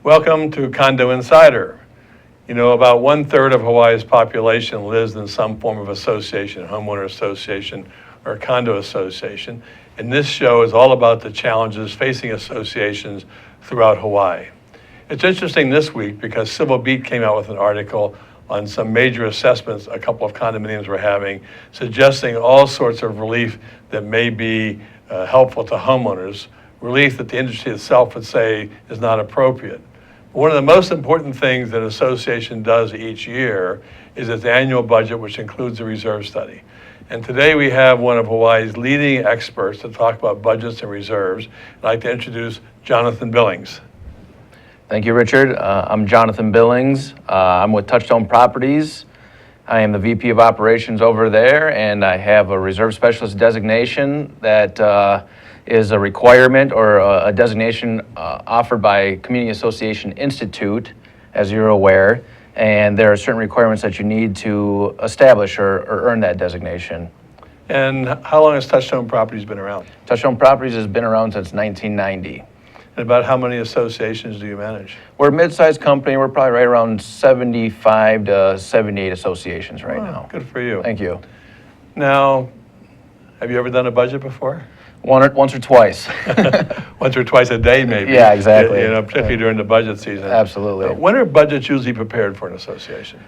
Welcome to Condo Insider. You know, about 1/3 of Hawaii's population lives in some form of association, homeowner association or condo association. And this show is all about the challenges facing associations throughout Hawaii. It's interesting this week because Civil Beat came out with an article on some major assessments a couple of condominiums were having, suggesting all sorts of relief that may be helpful to homeowners, relief that the industry itself would say is not appropriate. One of the most important things that an association does each year is its annual budget, which includes a reserve study. And today we have one of Hawaii's leading experts to talk about budgets and reserves. I'd like to introduce Jonathan Billings. Thank you, Richard. I'm Jonathan Billings. I'm with Touchstone Properties. I am the VP of Operations over there, and I have a reserve specialist designation that is a requirement or a designation offered by Community Association Institute, as you're aware, and there are certain requirements that you need to establish or earn that designation. And how long has Touchstone Properties been around? Touchstone Properties has been around since 1990. And about how many associations do you manage? We're a mid-sized company. We're probably right around 75 to 78 associations right now. Good for you. Thank you. Now, have you ever done a budget before? Once or twiise. Once or twice a day, maybe. Yeah, exactly. You know, particularly during the budget season. Absolutely. When are budgets usually prepared for an association?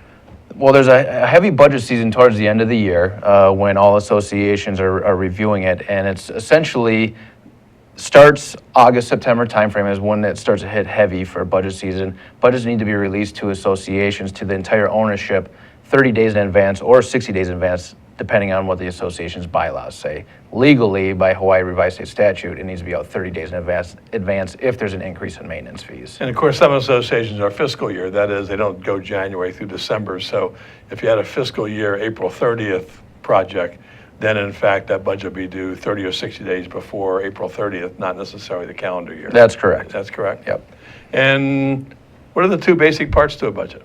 Well, there's a heavy budget season towards the end of the year when all associations are reviewing it, and it's essentially starts August, September timeframe is when it starts to hit heavy for budget season. Budgets need to be released to associations, to the entire ownership, 30 days in advance or 60 days in advance, depending on what the association's bylaws say. Legally, by Hawaii Revised State Statute, it needs to be out 30 days in advance if there's an increase in maintenance fees. And of course, some associations are fiscal year. That is, they don't go January through December. So if you had a fiscal year, April 30th project, then in fact that budget would be due 30 or 60 days before April 30th, not necessarily the calendar year. That's correct. That's correct? Yep. And what are the two basic parts to a budget?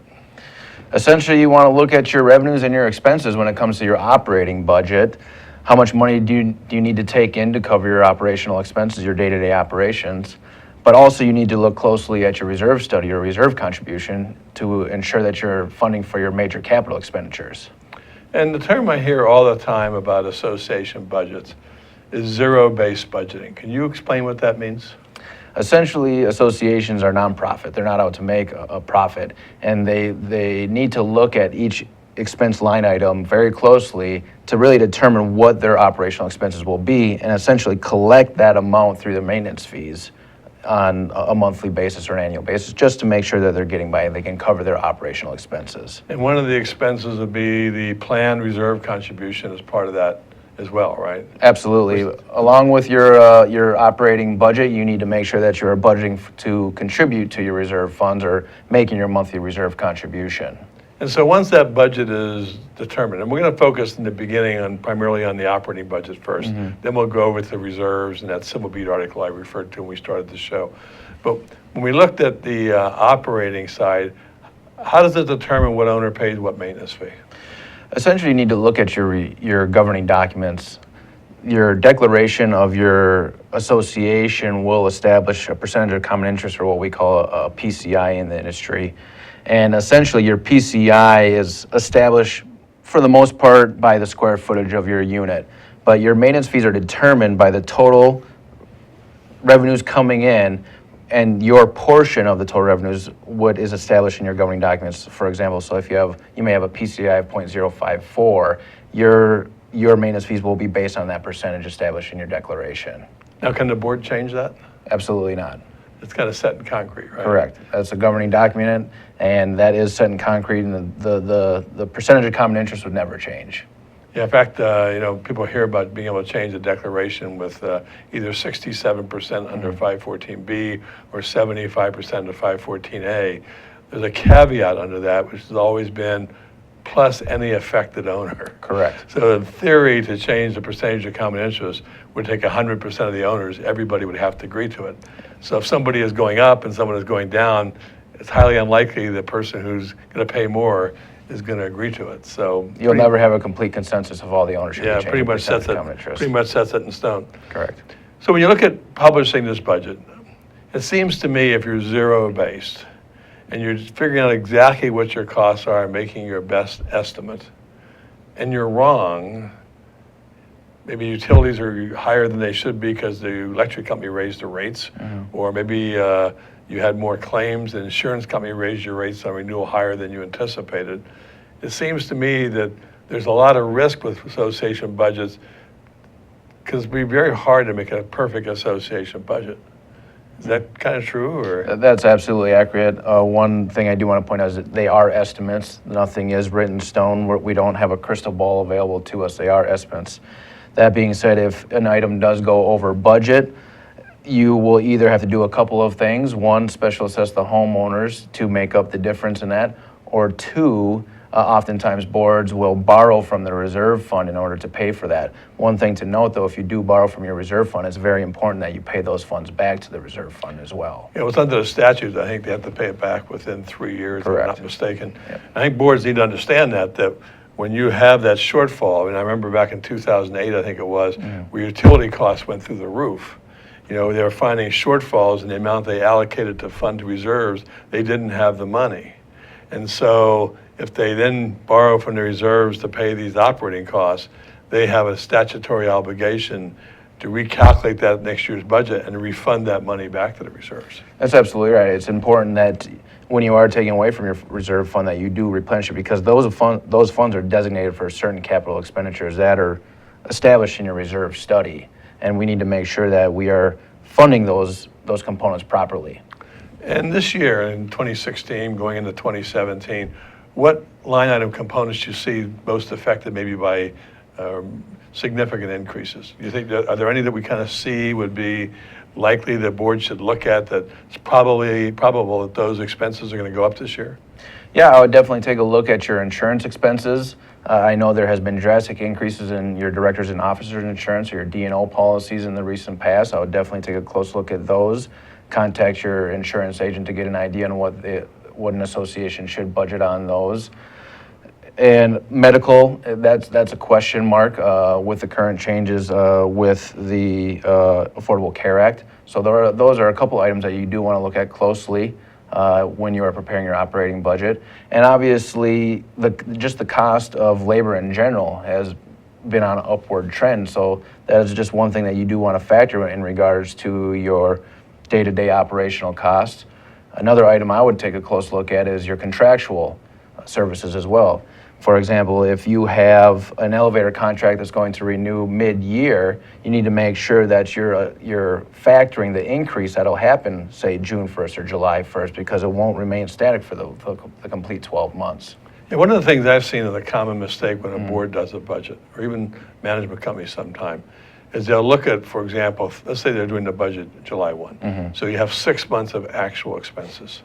Essentially, you want to look at your revenues and your expenses when it comes to your operating budget. How much money do you need to take in to cover your operational expenses, your day-to-day operations? But also you need to look closely at your reserve study, your reserve contribution, to ensure that you're funding for your major capital expenditures. And the term I hear all the time about association budgets is zero-based budgeting. Can you explain what that means? Essentially, associations are nonprofit. They're not out to make a profit, and they need to look at each expense line item very closely to really determine what their operational expenses will be and essentially collect that amount through the maintenance fees on a monthly basis or an annual basis, just to make sure that they're getting by and they can cover their operational expenses. And one of the expenses would be the planned reserve contribution as part of that as well, right? Absolutely. Along with your operating budget, you need to make sure that you're budgeting to contribute to your reserve funds or making your monthly reserve contribution. And so once that budget is determined, and we're going to focus in the beginning primarily on the operating budget first, then we'll go over to the reserves and that Civil Beat article I referred to when we started the show. But when we looked at the operating side, how does it determine what owner pays what maintenance fee? Essentially, you need to look at your governing documents. Your declaration of your association will establish a percentage of common interest, or what we call a PCI in the industry. And essentially, your PCI is established for the most part by the square footage of your unit. But your maintenance fees are determined by the total revenues coming in, and your portion of the total revenues is established in your governing documents. For example, so if you may have a PCI of 0.054, your maintenance fees will be based on that percentage established in your declaration. Now, can the board change that? Absolutely not. It's kind of set in concrete, right? Correct. That's a governing document, and that is set in concrete, and the percentage of common interest would never change. Yeah, in fact, you know, people hear about being able to change the declaration with either 67% under 514B or 75% under 514A. There's a caveat under that, which has always been plus any affected owner. Correct. So in theory, to change the percentage of common interest would take 100% of the owners. Everybody would have to agree to it. So if somebody is going up and someone is going down, it's highly unlikely the person who's going to pay more is going to agree to it. So you'll never have a complete consensus of all the ownership. Yeah, pretty much sets it in stone. Correct. So when you look at publishing this budget, It seems to me if you're zero-based and you're figuring out exactly what your costs are and making your best estimate, and you're wrong, maybe utilities are higher than they should be because the electric company raised the rates, or maybe you had more claims, the insurance company raised your rates on renewal higher than you anticipated. It seems to me that there's a lot of risk with association budgets because it'd be very hard to make a perfect association budget. Is that kind of true, or? That's absolutely accurate. One thing I do want to point out is that they are estimates. Nothing is written in stone. We don't have a crystal ball available to us. They are estimates. That being said, if an item does go over budget, you will either have to do a couple of things. One, special assess the homeowners to make up the difference in that, or two, oftentimes boards will borrow from the reserve fund in order to pay for that. One thing to note, though, if you do borrow from your reserve fund, it's very important that you pay those funds back to the reserve fund as well. Yeah, it's under the statute. I think they have to pay it back within 3 years, Correct. if I'm not mistaken. Yep. I think boards need to understand that when you have that shortfall, and I remember back in 2008, I think it was, where utility costs went through the roof. You know, they were finding shortfalls in the amount they allocated to fund reserves. They didn't have the money. And so if they then borrow from the reserves to pay these operating costs, they have a statutory obligation to recalculate that next year's budget and refund that money back to the reserves. That's absolutely right. It's important that when you are taking away from your reserve fund that you do replenish it, because those funds are designated for certain capital expenditures that are established in your reserve study, and we need to make sure that we are funding those components properly. And this year, in 2016, going into 2017, what line item components do you see most affected maybe by significant increases? You think that, are there any that we kind of see would be likely the board should look at that it's probable that those expenses are going to go up this year? Yeah, I would definitely take a look at your insurance expenses. I know there has been drastic increases in your directors and officers insurance or your D&O policies in the recent past. I would definitely take a close look at those. Contact your insurance agent to get an idea on what an association should budget on those. And medical, that's a question mark with the current changes with the Affordable Care Act. So those are a couple items that you do want to look at closely when you are preparing your operating budget. And obviously, just the cost of labor in general has been on an upward trend. So that is just one thing that you do want to factor in regards to your day-to-day operational costs. Another item I would take a close look at is your contractual services as well. For example, if you have an elevator contract that's going to renew mid-year, you need to make sure that you're factoring the increase that'll happen, say, June 1st or July 1st, because it won't remain static for the complete 12 months. Yeah, one of the things I've seen is a common mistake when a board does a budget, or even management companies sometime, is they'll look at, for example, let's say they're doing the budget July 1. So you have 6 months of actual expenses.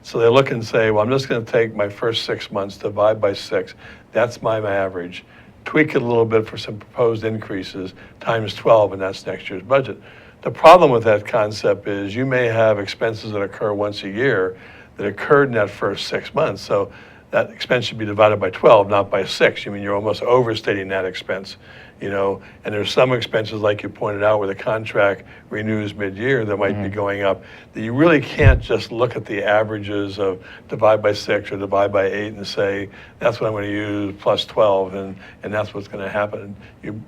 So they look and say, well, I'm just going to take my first 6 months, divide by 6. That's my average. Tweak it a little bit for some proposed increases, times 12, and that's next year's budget. The problem with that concept is you may have expenses that occur once a year that occurred in that first 6 months. So that expense should be divided by 12, not by 6. You mean you're almost overstating that expense, you know? And there's some expenses, like you pointed out, where the contract renews mid-year that might be going up, that you really can't just look at the averages of divide by 6 or divide by 8 and say, that's what I'm going to use plus 12, and that's what's going to happen.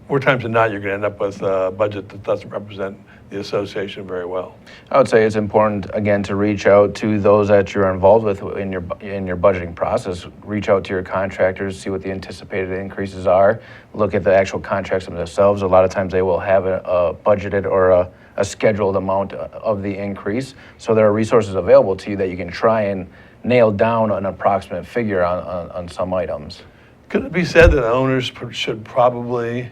More times than not, you're going to end up with a budget that doesn't represent the association very well. I would say it's important, again, to reach out to those that you're involved with in your budgeting process. Reach out to your contractors, see what the anticipated increases are. Look at the actual contracts themselves. A lot of times they will have a budgeted or a scheduled amount of the increase. So there are resources available to you that you can try and nail down an approximate figure on some items. Could it be said that owners should probably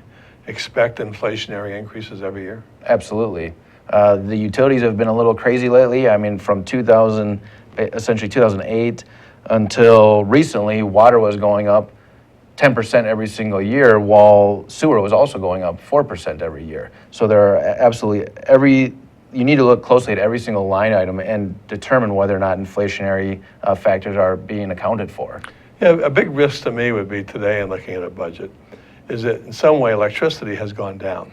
expect inflationary increases every year? Absolutely. The utilities have been a little crazy lately. I mean, from essentially 2008 until recently, water was going up 10% every single year, while sewer was also going up 4% every year. So there are you need to look closely at every single line item and determine whether or not inflationary factors are being accounted for. Yeah, a big risk to me would be today in looking at a budget is that in some way electricity has gone down.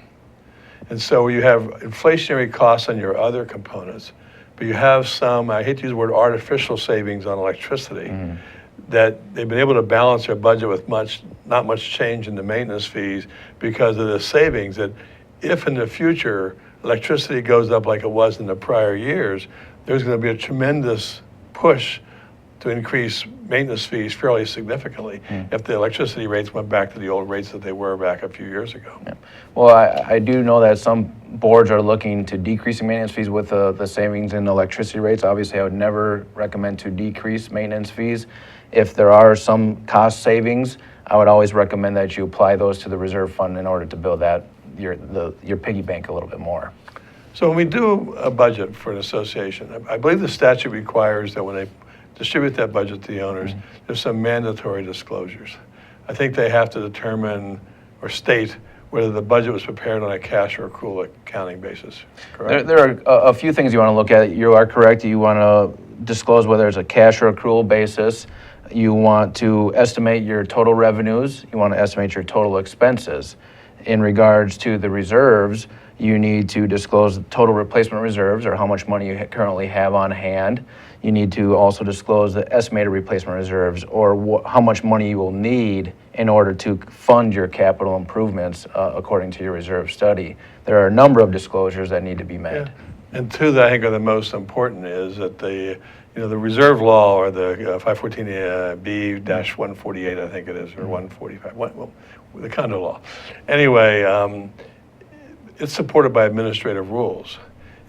And so you have inflationary costs on your other components, but you have some, I hate to use the word artificial savings on electricity, that they've been able to balance their budget with not much change in the maintenance fees because of the savings that if in the future electricity goes up like it was in the prior years, there's going to be a tremendous push to increase maintenance fees fairly significantly if the electricity rates went back to the old rates that they were back a few years ago. Yeah. Well, I do know that some boards are looking to decreasing maintenance fees with the savings in electricity rates. Obviously, I would never recommend to decrease maintenance fees. If there are some cost savings, I would always recommend that you apply those to the reserve fund in order to build that your piggy bank a little bit more. So when we do a budget for an association, I believe the statute requires that when they distribute that budget to the owners, there's some mandatory disclosures. I think they have to determine or state whether the budget was prepared on a cash or accrual accounting basis, correct? There are a few things you want to look at. You are correct. You want to disclose whether it's a cash or accrual basis. You want to estimate your total revenues. You want to estimate your total expenses. In regards to the reserves, you need to disclose the total replacement reserves, or how much money you currently have on hand. You need to also disclose the estimated replacement reserves, or how much money you will need in order to fund your capital improvements according to your reserve study. There are a number of disclosures that need to be made. Yeah. And two that I think are the most important is that the reserve law, or the 514B-148, I think it is, or 145, well, the condo law. Anyway, it's supported by administrative rules.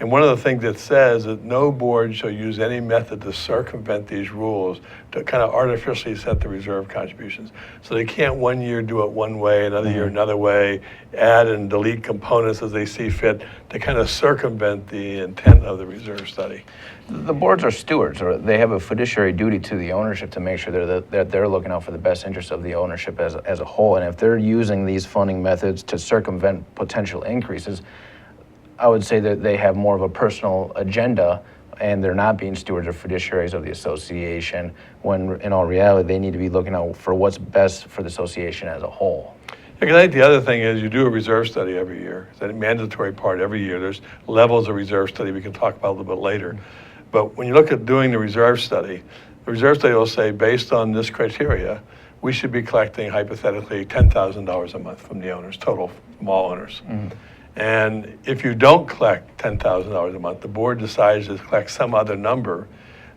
And one of the things it says that no board shall use any method to circumvent these rules to kind of artificially set the reserve contributions. So they can't one year do it one way, another year another way, add and delete components as they see fit to kind of circumvent the intent of the reserve study. The boards are stewards, or they have a fiduciary duty to the ownership to make sure that they're looking out for the best interest of the ownership as a whole. And if they're using these funding methods to circumvent potential increases, I would say that they have more of a personal agenda, and they're not being stewards or fiduciaries of the association, when in all reality they need to be looking out for what's best for the association as a whole. I think the other thing is you do a reserve study every year. It's a mandatory part every year. There's levels of reserve study we can talk about a little bit later. But when you look at doing the reserve study will say, based on this criteria, we should be collecting hypothetically $10,000 a month from the owners, total from all owners. And if you don't collect $10,000 a month, the board decides to collect some other number,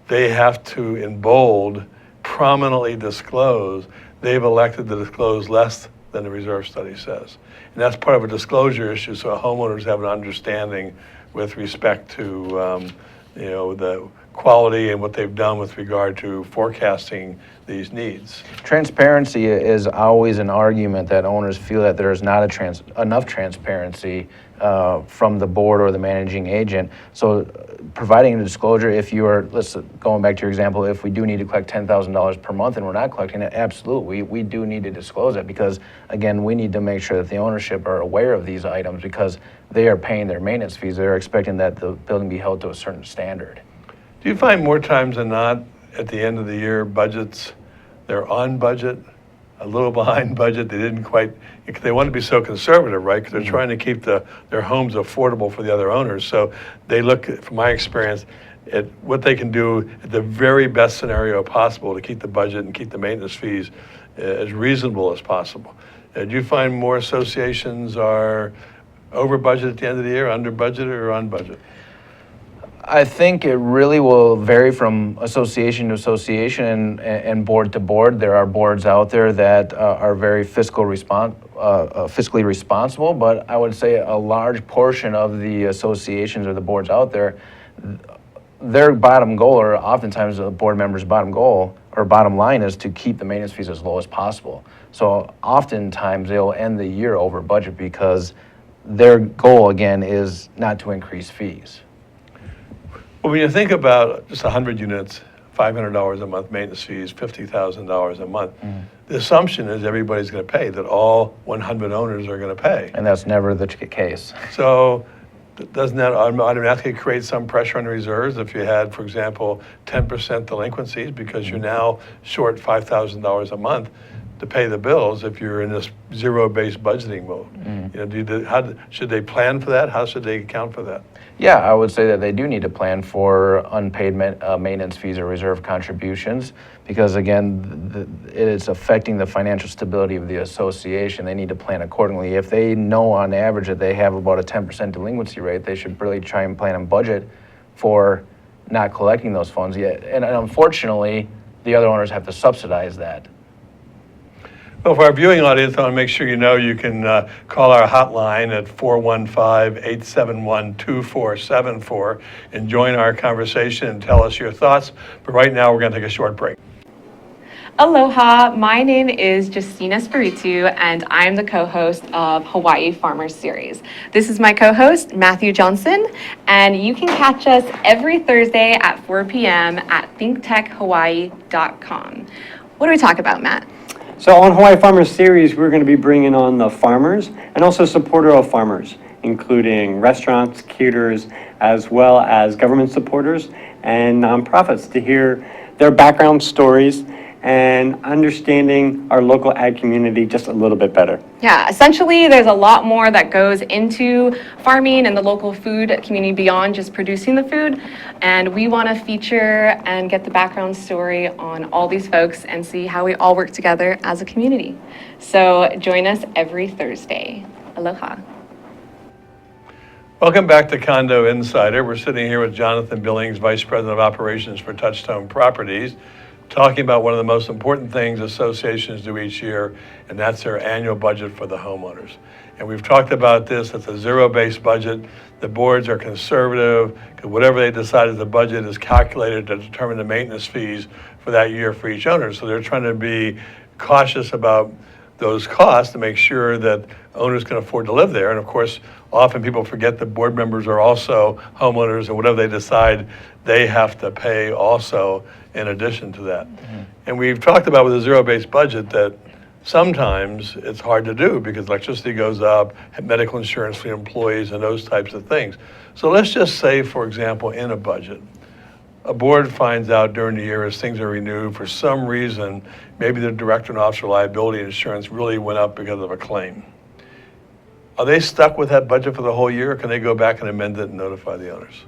they have to, in bold, prominently disclose they've elected to disclose less than the reserve study says. And that's part of a disclosure issue, so homeowners have an understanding with respect to the quality and what they've done with regard to forecasting these needs. Transparency is always an argument that owners feel that there is not enough transparency from the board or the managing agent. So providing a disclosure, if you are, going back to your example, if we do need to collect $10,000 per month and we're not collecting it, absolutely, we do need to disclose it, because again, we need to make sure that the ownership are aware of these items, because they are paying their maintenance fees. They're expecting that the building be held to a certain standard. Do you find more times than not at the end of the year budgets, they're on budget, a little behind budget, they didn't quite, they want to be so conservative, right? Because they're trying to keep their homes affordable for the other owners. So they look, from my experience, at what they can do at the very best scenario possible to keep the budget and keep the maintenance fees as reasonable as possible. Do you find more associations are over budget at the end of the year, under budget, or on budget? I think it really will vary from association to association and board to board. There are boards out there that are very fiscally responsible, but I would say a large portion of the associations or the boards out there, their bottom goal, or oftentimes the board member's bottom goal or bottom line, is to keep the maintenance fees as low as possible. So oftentimes they'll end the year over budget because their goal, again, is not to increase fees. Well, when you think about just 100 units, $500 a month maintenance fees, $50,000 a month, the assumption is everybody's going to pay, that all 100 owners are going to pay. And that's never the case. So doesn't that automatically create some pressure on the reserves if you had, for example, 10% delinquencies because you're now short $5,000 a month? to pay the bills if you're in this zero-based budgeting mode. Should they plan for that? How should they account for that? Yeah, I would say that they do need to plan for unpaid maintenance fees or reserve contributions because, again, it's affecting the financial stability of the association. They need to plan accordingly. If they know on average that they have about a 10% delinquency rate, they should really try and plan and budget for not collecting those funds yet. And unfortunately, the other owners have to subsidize that. Well, for our viewing audience, I want to make sure you know you can call our hotline at 415-871-2474 and join our conversation and tell us your thoughts. But right now, we're going to take a short break. Aloha, my name is Justina Spiritu, and I'm the co-host of Hawaii Farmers Series. This is my co-host, Matthew Johnson, and you can catch us every Thursday at 4 p.m. at thinktechhawaii.com. What do we talk about, Matt? So on Hawaii Farmers Series, we're going to be bringing on the farmers and also supporter of farmers, including restaurants, caterers, as well as government supporters and nonprofits to hear their background stories and understanding our local ag community just a little bit better. Yeah, essentially there's a lot more that goes into farming and the local food community beyond just producing the food. And we want to feature and get the background story on all these folks and see how we all work together as a community. So join us every Thursday. Aloha. Welcome back to Condo Insider. We're sitting here with Jonathan Billings, Vice President of Operations for Touchstone Properties, talking about one of the most important things associations do each year, and that's their annual budget for the homeowners. And we've talked about this, it's a zero-based budget. The boards are conservative, because whatever they decide as the budget is calculated to determine the maintenance fees for that year for each owner. So they're trying to be cautious about those costs to make sure that owners can afford to live there. And of course, often people forget that board members are also homeowners, and whatever they decide, they have to pay also in addition to that. And we've talked about with a zero-based budget that sometimes it's hard to do because electricity goes up, medical insurance for employees, and those types of things. So let's just say, for example, in a budget, a board finds out during the year as things are renewed, for some reason, maybe the director and officer liability insurance really went up because of a claim. Are they stuck with that budget for the whole year, or can they go back and amend it and notify the owners?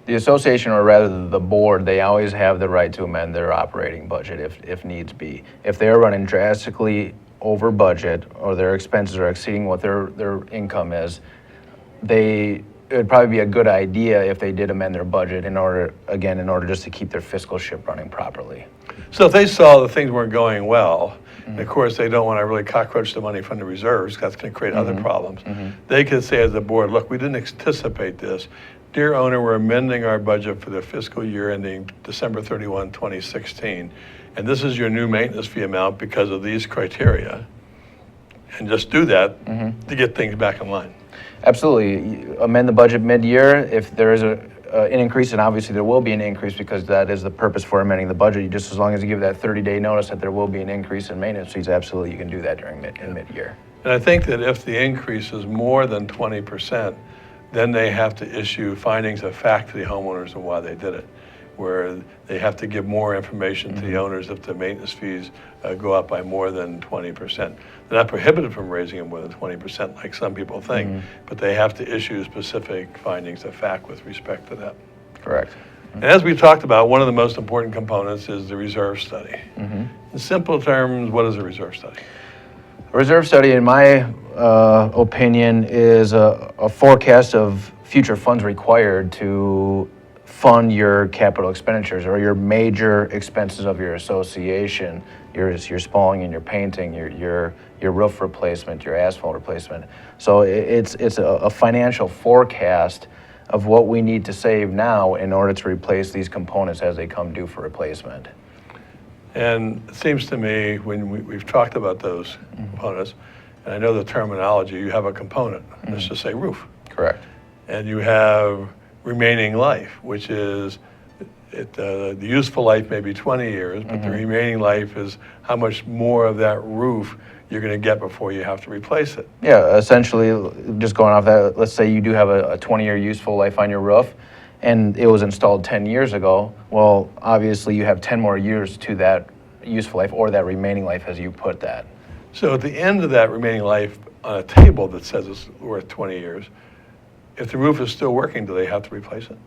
The association, or rather the board, they always have the right to amend their operating budget if needs be. If they're running drastically over budget or their expenses are exceeding what their income is, it would probably be a good idea if they did amend their budget in order just to keep their fiscal ship running properly. So if they saw that things weren't going well, and of course they don't want to really cockroach the money from the reserves, that's going to create other problems, they could say as a board, look, we didn't anticipate this. Dear owner, we're amending our budget for the fiscal year ending December 31, 2016, and this is your new maintenance fee amount because of these criteria, and just do that to get things back in line. Absolutely. You amend the budget mid-year. If there is an increase, and obviously there will be an increase because that is the purpose for amending the budget, just as long as you give that 30-day notice that there will be an increase in maintenance fees, absolutely you can do that during mid-year. And I think that if the increase is more than 20%, then they have to issue findings of fact to the homeowners on why they did it, where they have to give more information to the owners if the maintenance fees go up by more than 20%. They're not prohibited from raising them more than 20% like some people think, but they have to issue specific findings of fact with respect to that. Correct. And as we talked about, one of the most important components is the reserve study. In simple terms, what is a reserve study? A reserve study, in my opinion, is a forecast of future funds required to fund your capital expenditures or your major expenses of your association, your spalling and your painting, your roof replacement, your asphalt replacement. So it's a financial forecast of what we need to save now in order to replace these components as they come due for replacement. And it seems to me, when we've talked about those components, and I know the terminology, you have a component, let's just say roof. Correct. And you have remaining life, which is, the useful life may be 20 years, but the remaining life is how much more of that roof you're going to get before you have to replace it. Yeah, essentially, just going off that, let's say you do have a 20-year useful life on your roof, and it was installed 10 years ago. Well, obviously, you have 10 more years to that useful life or that remaining life, as you put that. So at the end of that remaining life, on a table that says it's worth 20 years, if the roof is still working, do they have to replace it?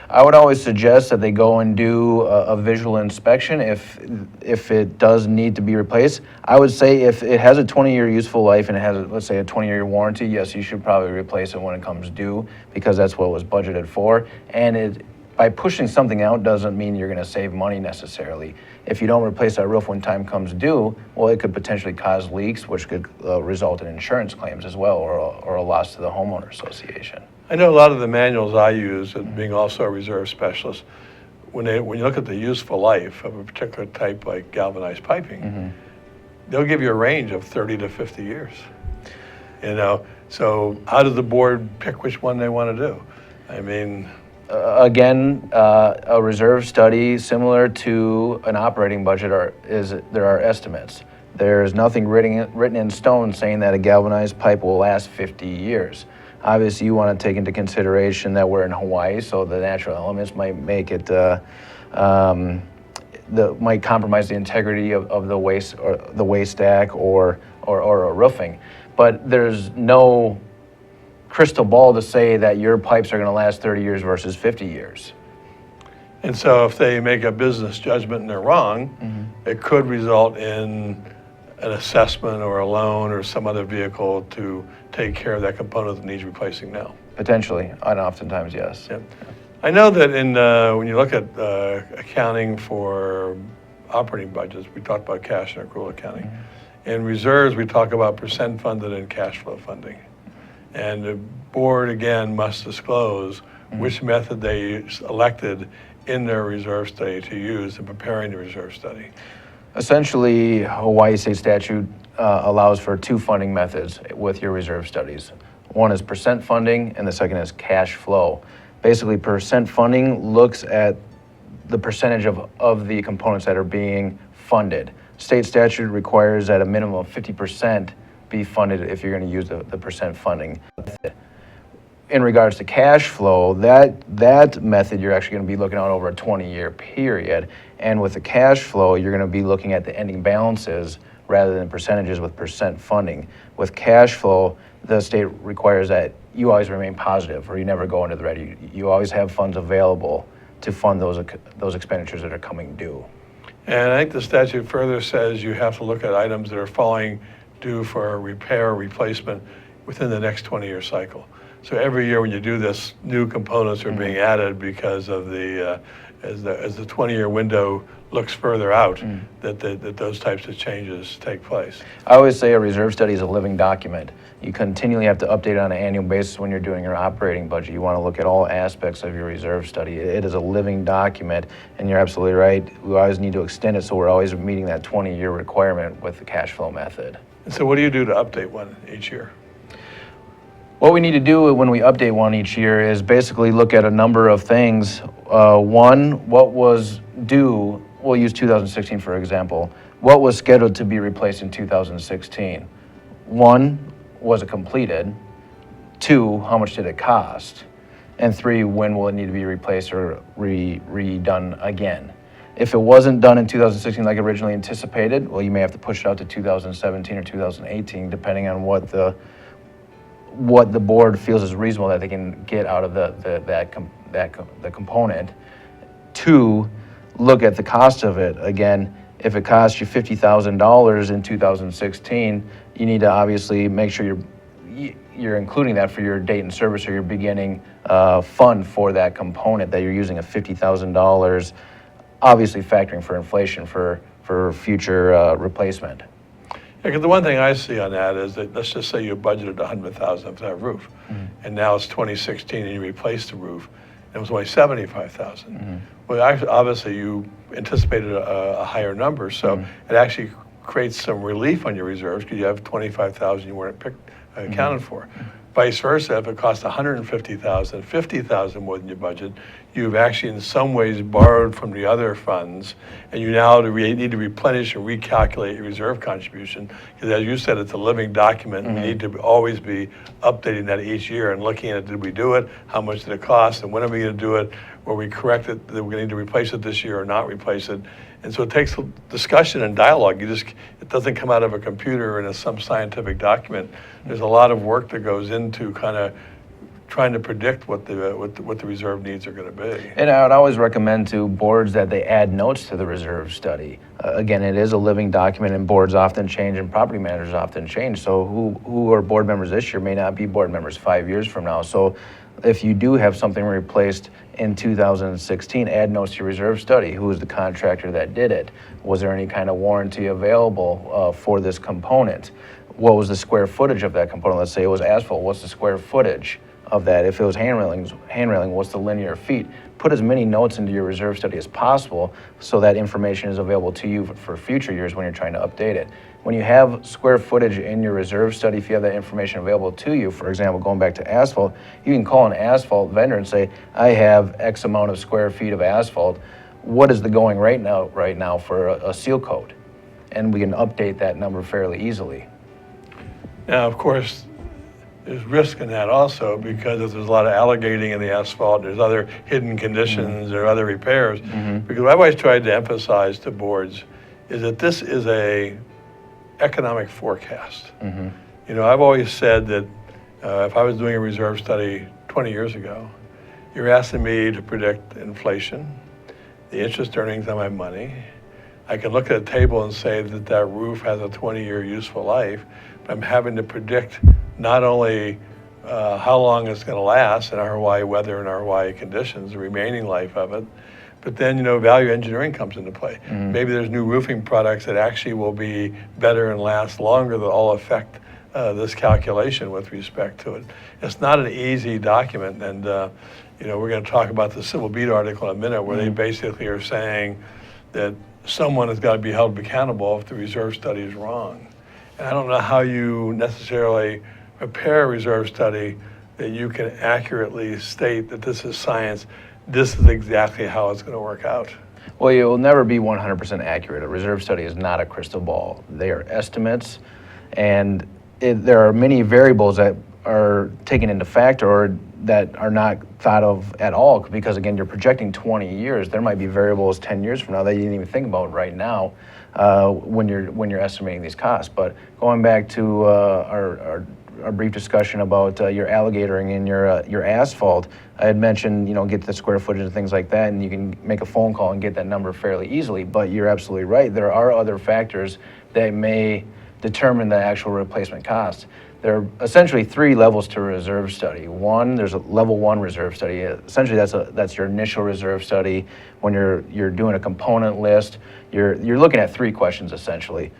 I would always suggest that they go and do a visual inspection if it does need to be replaced. I would say if it has a 20-year useful life and it has, let's say, a 20-year warranty, yes, you should probably replace it when it comes due, because that's what it was budgeted for. And by pushing something out doesn't mean you're going to save money necessarily. If you don't replace that roof when time comes due, well, it could potentially cause leaks, which could result in insurance claims as well, or a loss to the homeowner association. I know a lot of the manuals I use, and being also a reserve specialist, when you look at the useful life of a particular type like galvanized piping, they'll give you a range of 30 to 50 years. So how does the board pick which one they want to do? I mean, Again, a reserve study similar to an operating budget there are estimates. There's nothing written in stone saying that a galvanized pipe will last 50 years. Obviously, you want to take into consideration that we're in Hawaii, so the natural elements might make it might compromise the integrity of the waste or the waste stack or a roofing. But there's no crystal ball to say that your pipes are going to last 30 years versus 50 years. and so if they make a business judgment and they're wrong, it could result in an assessment or a loan or some other vehicle to take care of that component that needs replacing now. Potentially, and oftentimes, yes. Yep. I know that when you look at accounting for operating budgets, we talk about cash and accrual accounting. In reserves, we talk about percent funded and cash flow funding. And the board, again, must disclose which method they elected in their reserve study to use in preparing the reserve study. Essentially, Hawaii state statute allows for two funding methods with your reserve studies. One is percent funding, and the second is cash flow. Basically, percent funding looks at the percentage of the components that are being funded. State statute requires that a minimum of 50% be funded if you're going to use the percent funding. In regards to cash flow, that method you're actually going to be looking at over a 20-year period. And with the cash flow, you're going to be looking at the ending balances rather than percentages with percent funding. With cash flow, the state requires that you always remain positive, or you never go into the red. You always have funds available to fund those expenditures that are coming due. And I think the statute further says you have to look at items that are falling due for repair or replacement within the next 20-year cycle. So every year when you do this, new components are being added because of as the 20-year window looks further out, that those types of changes take place. I always say a reserve study is a living document. You continually have to update it on an annual basis when you're doing your operating budget. You want to look at all aspects of your reserve study. It is a living document, and you're absolutely right. We always need to extend it, so we're always meeting that 20-year requirement with the cash flow method. And so what do you do to update one each year? What we need to do when we update one each year is basically look at a number of things. One, what was due, we'll use 2016 for example, what was scheduled to be replaced in 2016? One, was it completed? Two, how much did it cost? And three, when will it need to be replaced or redone again? If it wasn't done in 2016 like originally anticipated, well, you may have to push it out to 2017 or 2018, depending on what the board feels is reasonable that they can get out of the component. Two, look at the cost of it. Again, if it costs you $50,000 in 2016, you need to obviously make sure you're including that for your date and service or your beginning fund for that component that you're using of $50,000, obviously factoring for inflation for future replacement. Yeah, because the one thing I see on that is that, let's just say you budgeted $100,000 for that roof, and now it's 2016 and you replaced the roof, and it was only $75,000. Well, obviously you anticipated a higher number, so it actually creates some relief on your reserves because you have $25,000 you weren't accounted for. Vice versa, if it costs $150,000, $50,000 more than your budget, you've actually in some ways borrowed from the other funds, and you now need to replenish and recalculate your reserve contribution, because as you said, it's a living document, and we need to always be updating that each year and looking at, did we do it, how much did it cost, and when are we going to do it, where we correct it, that we need to replace it this year or not replace it. And so it takes discussion and dialogue. It doesn't come out of a computer in some scientific document. There's a lot of work that goes into kind of trying to predict what the reserve needs are going to be. And I would always recommend to boards that they add notes to the reserve study. Again, it is a living document, and boards often change and property managers often change. So who are board members this year may not be board members 5 years from now. So if you do have something replaced in 2016, add notes to your reserve study. Who is the contractor that did it? Was there any kind of warranty available for this component? What was the square footage of that component? Let's say it was asphalt. What's the square footage of that? If it was hand railing, what's the linear feet? Put as many notes into your reserve study as possible so that information is available to you for future years when you're trying to update it. When you have square footage in your reserve study, if you have that information available to you, for example, going back to asphalt, you can call an asphalt vendor and say, I have X amount of square feet of asphalt. What is the going rate right now for a seal coat? And we can update that number fairly easily. Now, of course, there's risk in that also, because there's a lot of alligating in the asphalt, there's other hidden conditions or other repairs. Because what I've always tried to emphasize to boards is that this is a economic forecast. You know, I've always said that if I was doing a reserve study 20 years ago, you're asking me to predict inflation, the interest earnings on my money. I can look at a table and say that that roof has a 20-year useful life, but I'm having to predict not only how long it's going to last in our Hawaii weather and our Hawaii conditions, the remaining life of it, but then, you know, value engineering comes into play. Maybe there's new roofing products that actually will be better and last longer that all affect this calculation with respect to it. It's not an easy document, and you know, we're going to talk about the Civil Beat article in a minute, where they basically are saying that someone has got to be held accountable if the reserve study is wrong. And I don't know how you necessarily prepare a reserve study that you can accurately state that this is science, this is exactly how it's going to work out. Well, it will never be 100% accurate. A reserve study is not a crystal ball. They are estimates, and there are many variables that are taken into factor or that are not thought of at all, because again, you're projecting 20 years. There might be variables 10 years from now that you didn't even think about right now when you're estimating these costs. But going back to our brief discussion about your alligatoring and your asphalt, I had mentioned, you know, get the square footage and things like that, and you can make a phone call and get that number fairly easily. But you're absolutely right. There are other factors that may determine the actual replacement cost. There are essentially three levels to a reserve study. One, there's a level one reserve study. Essentially, that's your initial reserve study. When you're doing a component list, you're looking at three questions essentially.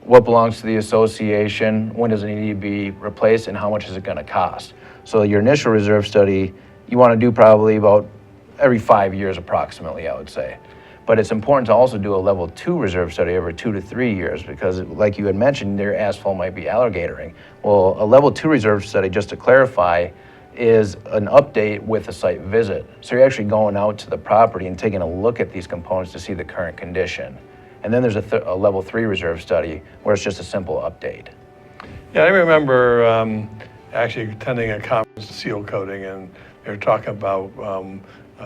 What belongs to the association? When does it need to be replaced? And how much is it going to cost? So your initial reserve study, you want to do probably about every 5 years approximately, I would say. But it's important to also do a level two reserve study every 2 to 3 years, because like you had mentioned, their asphalt might be alligatoring. Well, a level two reserve study, just to clarify, is an update with a site visit. So you're actually going out to the property and taking a look at these components to see the current condition. And then there's a level three reserve study where it's just a simple update. Yeah, I remember actually attending a conference, seal coating, and they were talking about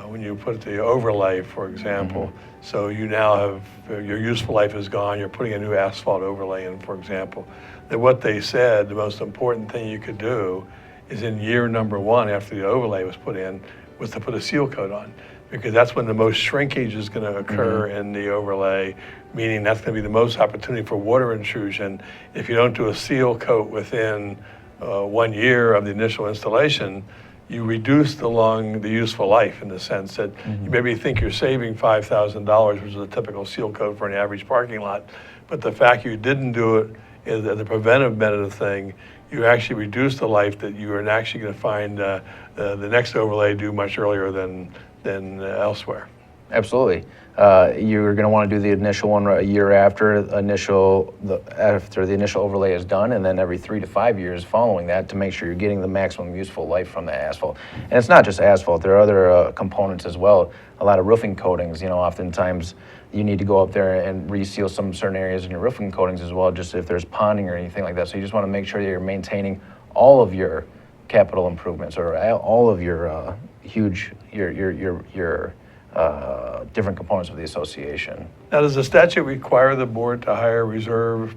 when you put the overlay, for example. So you now have, your useful life is gone, you're putting a new asphalt overlay in, for example. That what they said, the most important thing you could do is in year number one, after the overlay was put in, was to put a seal coat on. Because that's when the most shrinkage is going to occur in the overlay, meaning that's going to be the most opportunity for water intrusion. If you don't do a seal coat within 1 year of the initial installation, you reduce the useful life, in the sense that you maybe think you're saving $5,000, which is a typical seal coat for an average parking lot, but the fact you didn't do it is the preventive method thing. You actually reduce the life that you are actually going to find the next overlay due much earlier than elsewhere. Absolutely. You're going to want to do the initial one a year after the initial overlay is done, and then every 3 to 5 years following that, to make sure you're getting the maximum useful life from the asphalt. And it's not just asphalt. There are other components as well. A lot of roofing coatings, you know, oftentimes you need to go up there and reseal some certain areas in your roofing coatings as well, just if there's ponding or anything like that. So you just want to make sure that you're maintaining all of your capital improvements or all of your huge, your different components of the association. Now, does the statute require the board to hire a reserve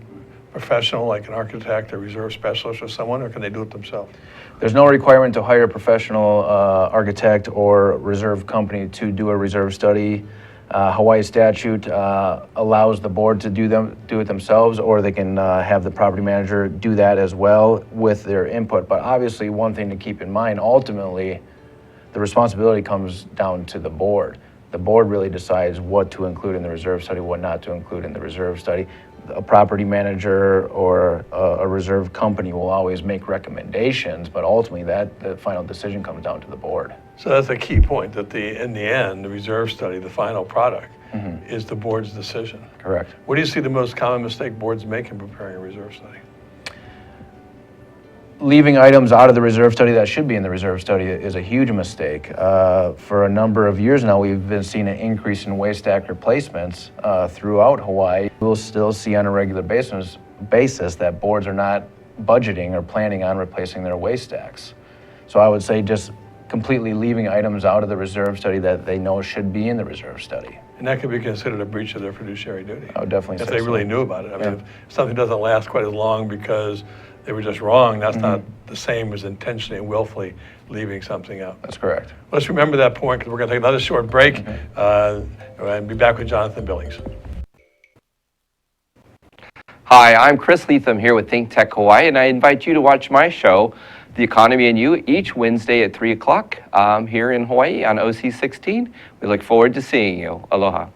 professional, like an architect, a reserve specialist or someone, or can they do it themselves? There's no requirement to hire a professional architect or reserve company to do a reserve study. Hawaii statute allows the board to do it themselves, or they can have the property manager do that as well with their input. But obviously, one thing to keep in mind, ultimately, the responsibility comes down to the board. The board really decides what to include in the reserve study, what not to include in the reserve study. A property manager or a reserve company will always make recommendations, but ultimately the final decision comes down to the board. So that's a key point, that in the end, the reserve study, the final product, is the board's decision. Correct. What do you see the most common mistake boards make in preparing a reserve study? Leaving items out of the reserve study that should be in the reserve study is a huge mistake. For a number of years now, we've been seeing an increase in waste stack replacements throughout Hawaii. We'll still see on a regular basis that boards are not budgeting or planning on replacing their waste stacks. So I would say just completely leaving items out of the reserve study that they know should be in the reserve study. And that could be considered a breach of their fiduciary duty. I would definitely If say they really so. knew about it. I mean, Yeah. if something doesn't last quite as long because they were just wrong, that's not the same as intentionally and willfully leaving something out. That's correct. Let's remember that point, because we're going to take another short break and be back with Jonathan Billings. Hi, I'm Chris Leatham here with Think Tech Hawaii, and I invite you to watch my show, The Economy and You, each Wednesday at 3 o'clock here in Hawaii on OC 16. We look forward to seeing you. Aloha.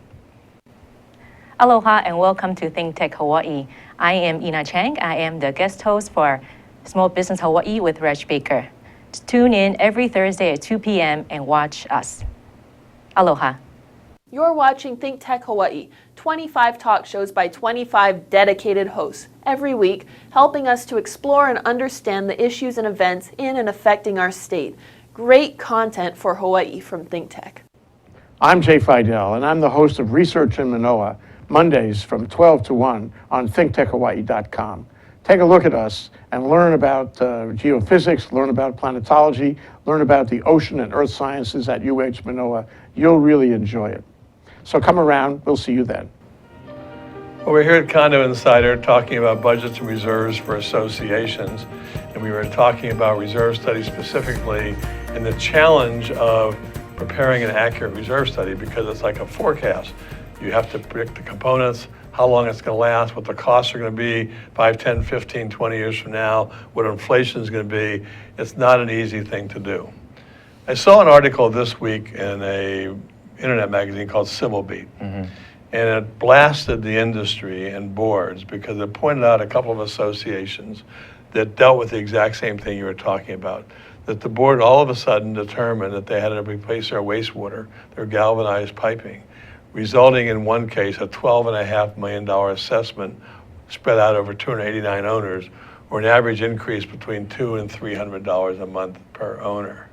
Aloha and welcome to Think Tech Hawaii. I am Ina Chang. I am the guest host for Small Business Hawaii with Reg Baker. Tune in every Thursday at 2 p.m. and watch us. Aloha. You're watching Think Tech Hawaii, 25 talk shows by 25 dedicated hosts every week, helping us to explore and understand the issues and events in and affecting our state. Great content for Hawaii from Think Tech. I'm Jay Fidel, and I'm the host of Research in Manoa, Mondays from 12 to 1 on thinktechhawaii.com. Take a look at us and learn about geophysics, learn about planetology, learn about the ocean and earth sciences at UH Manoa. You'll really enjoy it. So come around, we'll see you then. Well, we're here at Condo Insider talking about budgets and reserves for associations, and we were talking about reserve studies specifically and the challenge of preparing an accurate reserve study, because it's like a forecast. You have to predict the components, how long it's going to last, what the costs are going to be 5, 10, 15, 20 years from now, what inflation is going to be. It's not an easy thing to do. I saw an article this week in a internet magazine called Civil Beat, and it blasted the industry and boards because it pointed out a couple of associations that dealt with the exact same thing you were talking about, that the board all of a sudden determined that they had to replace their wastewater, their galvanized piping, resulting in one case a $12.5 million assessment spread out over 289 owners, or an average increase between $200 and $300 a month per owner.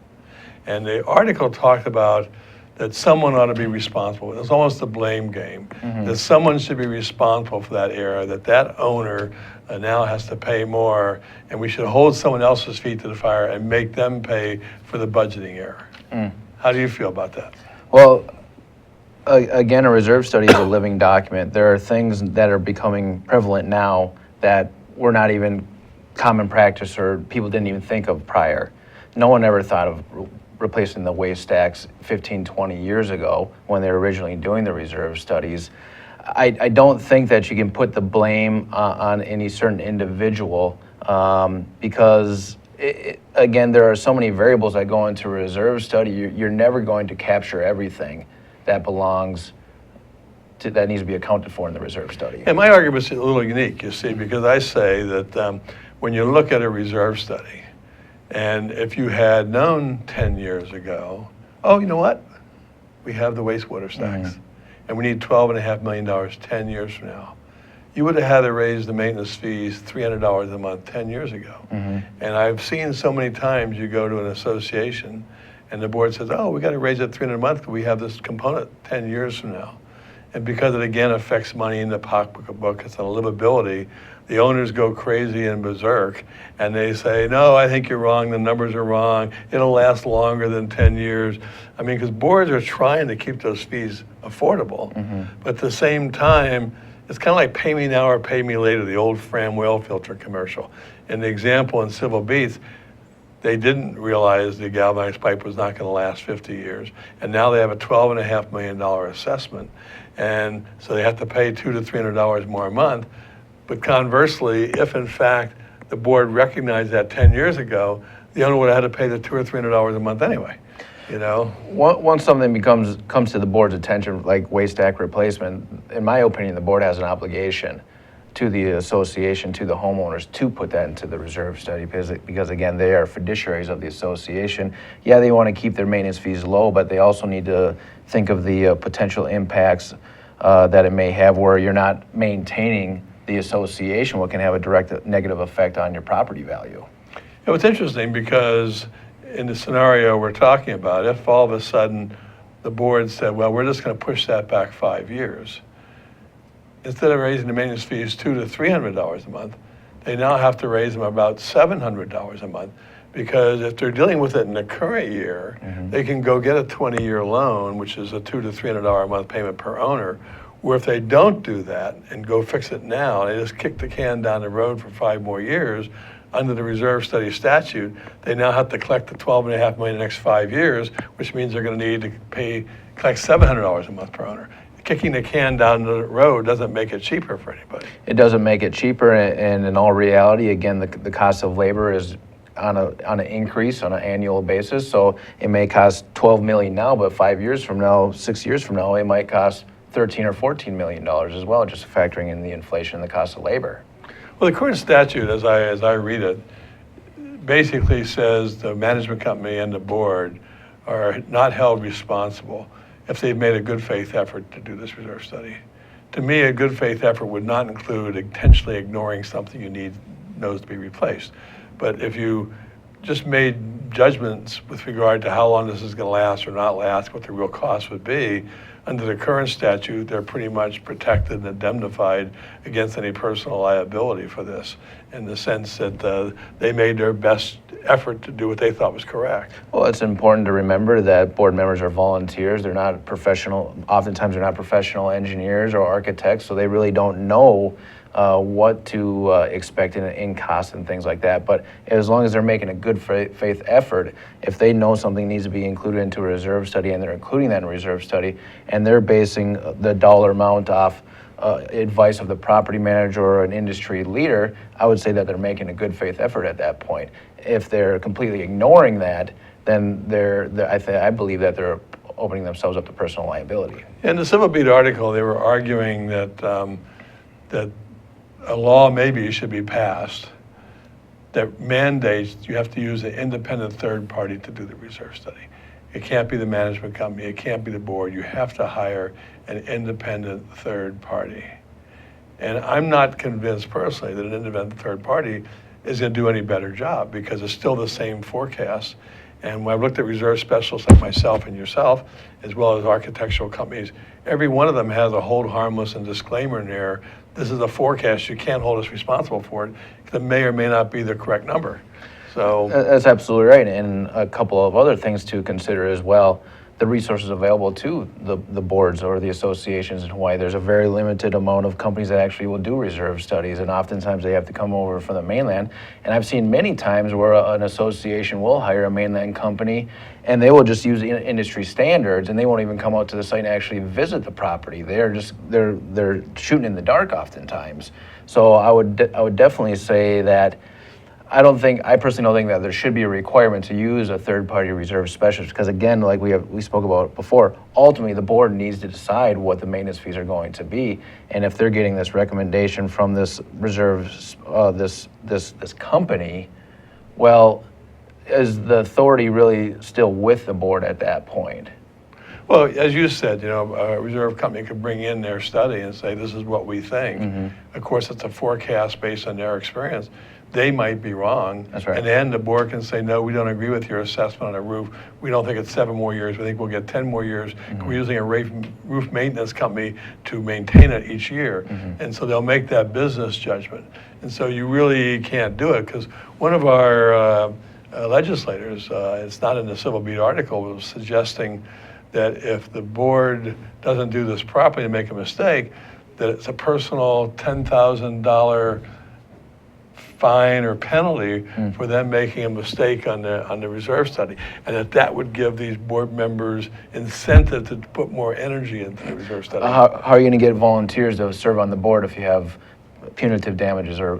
And the article talked about that someone ought to be responsible. It's almost a blame game. That someone should be responsible for that error, that owner now has to pay more, and we should hold someone else's feet to the fire and make them pay for the budgeting error. How do you feel about that? Well, again, a reserve study is a living document. There are things that are becoming prevalent now that were not even common practice or people didn't even think of prior. No one ever thought of replacing the waste stacks 15, 20 years ago when they were originally doing the reserve studies. I don't think that you can put the blame on any certain individual because, again, there are so many variables that go into a reserve study. You're never going to capture everything that belongs to, that needs to be accounted for in the reserve study. And my argument's a little unique, you see, because I say that when you look at a reserve study, and if you had known 10 years ago, oh, you know what? We have the wastewater stacks, and we need $12.5 million 10 years from now. You would have had to raise the maintenance fees $300 a month 10 years ago. And I've seen so many times you go to an association and the board says, oh, we got to raise it $300 a month because we have this component 10 years from now. And because it again affects money in the pocketbook, it's a livability, the owners go crazy and berserk, and they say, no, I think you're wrong, the numbers are wrong, it'll last longer than 10 years. I mean, because boards are trying to keep those fees affordable, but at the same time, it's kind of like pay me now or pay me later, the old Fram whale filter commercial. In the example in Civil Beats, they didn't realize the galvanized pipe was not going to last 50 years. And now they have a $12.5 million assessment. And so they have to pay $200 to $300 more a month. But conversely, if in fact the board recognized that 10 years ago, the owner would have had to pay the $200 or $300 a month anyway, you know? Once something comes to the board's attention, like waste stack replacement, in my opinion, the board has an obligation to the association, to the homeowners, to put that into the reserve study, because again, they are fiduciaries of the association. Yeah, they want to keep their maintenance fees low, but they also need to think of the potential impacts that it may have where you're not maintaining the association, what can have a direct negative effect on your property value. You know, it's interesting because in the scenario we're talking about, if all of a sudden the board said, well, we're just going to push that back 5 years, instead of raising the maintenance fees $200 to $300 a month, they now have to raise them about $700 a month, because if they're dealing with it in the current year, they can go get a 20-year loan, which is a $200 to $300 a month payment per owner. Where if they don't do that and go fix it now, they just kick the can down the road for 5 more years, under the reserve study statute, they now have to collect the $12.5 million in the next 5 years, which means they're going to need to collect $700 a month per owner. Kicking the can down the road doesn't make it cheaper for anybody. It doesn't make it cheaper, and in all reality, again, the cost of labor is on an increase on an annual basis. So it may cost $12 million now, but 5 years from now, 6 years from now, it might cost $13 or $14 million as well, just factoring in the inflation and the cost of labor. Well, the current statute, as I read it, basically says the management company and the board are not held responsible if they've made a good faith effort to do this reserve study. To me, a good faith effort would not include intentionally ignoring something you knows to be replaced. But if you just made judgments with regard to how long this is going to last or not last, what the real cost would be, under the current statute, they're pretty much protected and indemnified against any personal liability for this, in the sense that they made their best effort to do what they thought was correct. Well, it's important to remember that board members are volunteers. They're not professional, oftentimes they're not professional engineers or architects, so they really don't know what to expect in costs and things like that. But as long as they're making a good faith effort, if they know something needs to be included into a reserve study and they're including that in a reserve study, and they're basing the dollar amount off advice of the property manager or an industry leader, I would say that they're making a good faith effort at that point. If they're completely ignoring that, then I believe that they're opening themselves up to personal liability. In the Civil Beat article, they were arguing that that a law maybe should be passed that mandates you have to use an independent third party to do the reserve study. It can't be the management company, it can't be the board, you have to hire an independent third party. And I'm not convinced personally that an independent third party is going to do any better job, because it's still the same forecast. And when I've looked at reserve specialists like myself and yourself, as well as architectural companies, every one of them has a hold harmless and disclaimer in there. This is a forecast, you can't hold us responsible for it. That may or may not be the correct number. So That's absolutely right, and a couple of other things to consider as well. The resources available to the boards or the associations in Hawaii. There's a very limited amount of companies that actually will do reserve studies, and oftentimes they have to come over from the mainland. And I've seen many times where an association will hire a mainland company and they will just use industry standards, and they won't even come out to the site and actually visit the property. They're shooting in the dark oftentimes. So I would definitely say that I personally don't think that there should be a requirement to use a third-party reserve specialist, because again, like we spoke about before, ultimately the board needs to decide what the maintenance fees are going to be, and if they're getting this recommendation from this reserve, this company, well, is the authority really still with the board at that point? Well, as you said, a reserve company could bring in their study and say, this is what we think. Of course, it's a forecast based on their experience. They might be wrong. That's right. And then the board can say, no, we don't agree with your assessment on a roof. We don't think it's 7 more years. We think we'll get 10 more years. We're using a roof maintenance company to maintain it each year. And so they'll make that business judgment. And so you really can't do it, because one of our legislators, it's not in the Civil Beat article, was suggesting that if the board doesn't do this properly and make a mistake, that it's a personal $10,000 fine or penalty for them making a mistake on the reserve study, and that would give these board members incentive to put more energy into the reserve study. How are you going to get volunteers to serve on the board if you have punitive damages or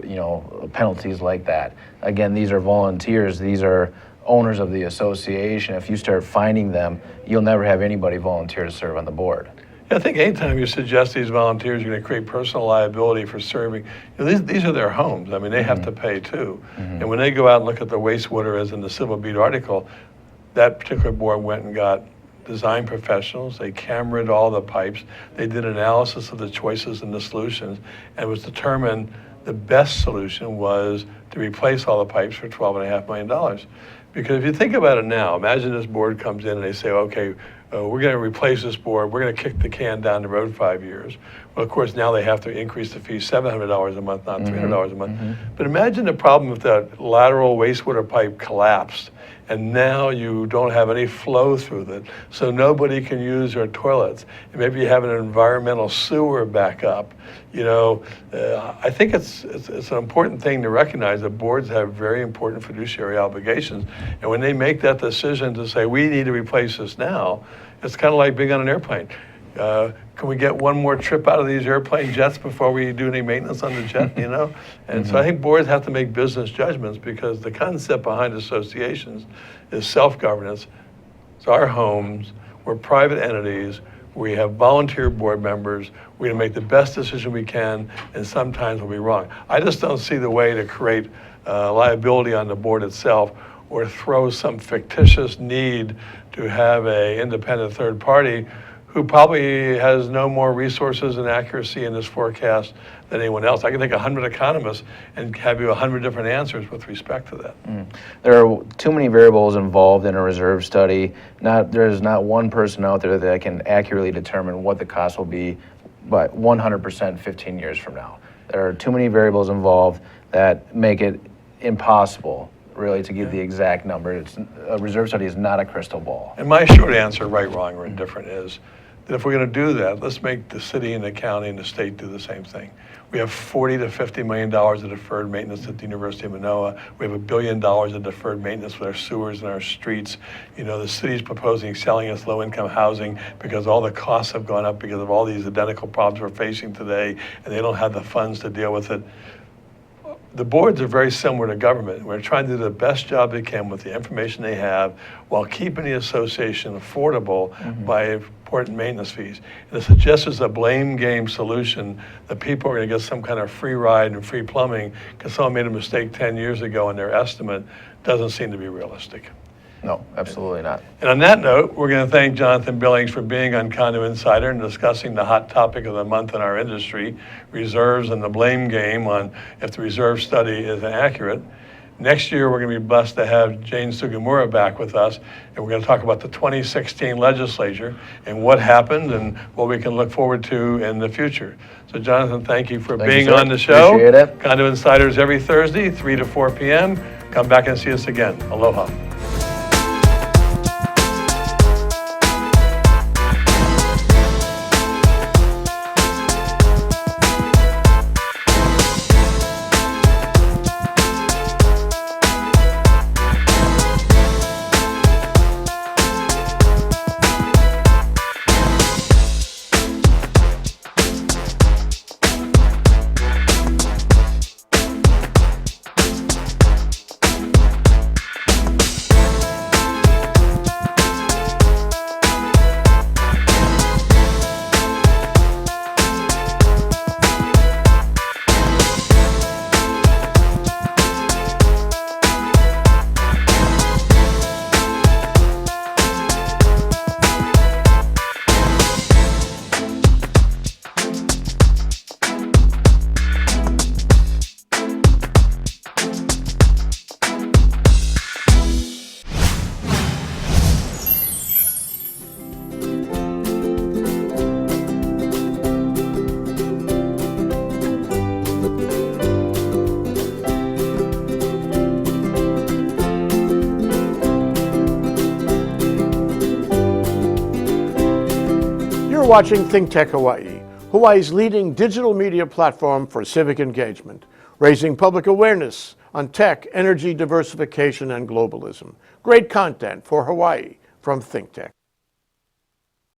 penalties like that? Again, these are volunteers. These are owners of the association. If you start finding them, you'll never have anybody volunteer to serve on the board. I think anytime you suggest these volunteers, you're going to create personal liability for serving. These are their homes. I mean, they have to pay too. And when they go out and look at the wastewater, as in the Civil Beat article, that particular board went and got design professionals. They cameraed all the pipes. They did analysis of the choices and the solutions, and it was determined the best solution was to replace all the pipes for $12.5 million. Because if you think about it now, imagine this board comes in and they say, okay, we're going to replace this board. We're going to kick the can down the road 5 years. Well, of course, now they have to increase the fee $700 a month, not $300 a month. But imagine the problem if that lateral wastewater pipe collapsed, and now you don't have any flow through it, so nobody can use their toilets. And maybe you have an environmental sewer backup. I think it's an important thing to recognize that boards have very important fiduciary obligations. And when they make that decision to say, we need to replace this now, it's kind of like being on an airplane. Can we get one more trip out of these airplane jets before we do any maintenance on the jet, And so I think boards have to make business judgments, because the concept behind associations is self-governance. It's our homes. We're private entities. We have volunteer board members. We're going to make the best decision we can, and sometimes we'll be wrong. I just don't see the way to create liability on the board itself, or throw some fictitious need to have an independent third party who probably has no more resources and accuracy in this forecast than anyone else. I can take 100 economists and have you 100 different answers with respect to that. There are too many variables involved in a reserve study. There's not one person out there that can accurately determine what the cost will be, but 100% 15 years from now. There are too many variables involved that make it impossible, really, to give the exact number. A reserve study is not a crystal ball. And my short answer, right, wrong, or indifferent, is that if we're going to do that, let's make the city and the county and the state do the same thing. We have $40 to $50 million of deferred maintenance at the University of Manoa. We have $1 billion of deferred maintenance with our sewers and our streets. The city's proposing selling us low-income housing because all the costs have gone up because of all these identical problems we're facing today, and they don't have the funds to deal with it. The boards are very similar to government. We're trying to do the best job they can with the information they have while keeping the association affordable by important maintenance fees. And to suggest as a blame game solution that people are going to get some kind of free ride and free plumbing because someone made a mistake 10 years ago in their estimate doesn't seem to be realistic. No, absolutely not. And on that note, we're going to thank Jonathan Billings for being on Condo Insider and discussing the hot topic of the month in our industry, reserves and the blame game on if the reserve study is inaccurate. Next year, we're going to be blessed to have Jane Sugimura back with us, and we're going to talk about the 2016 legislature and what happened and what we can look forward to in the future. So, Jonathan, thank you for being sir. on the show. Appreciate it. Condo Insiders every Thursday, 3 to 4 p.m. Come back and see us again. Aloha. watching Think Tech Hawaii, Hawaii's leading digital media platform for civic engagement, raising public awareness on tech, energy diversification, and globalism. Great content for Hawaii from Think Tech.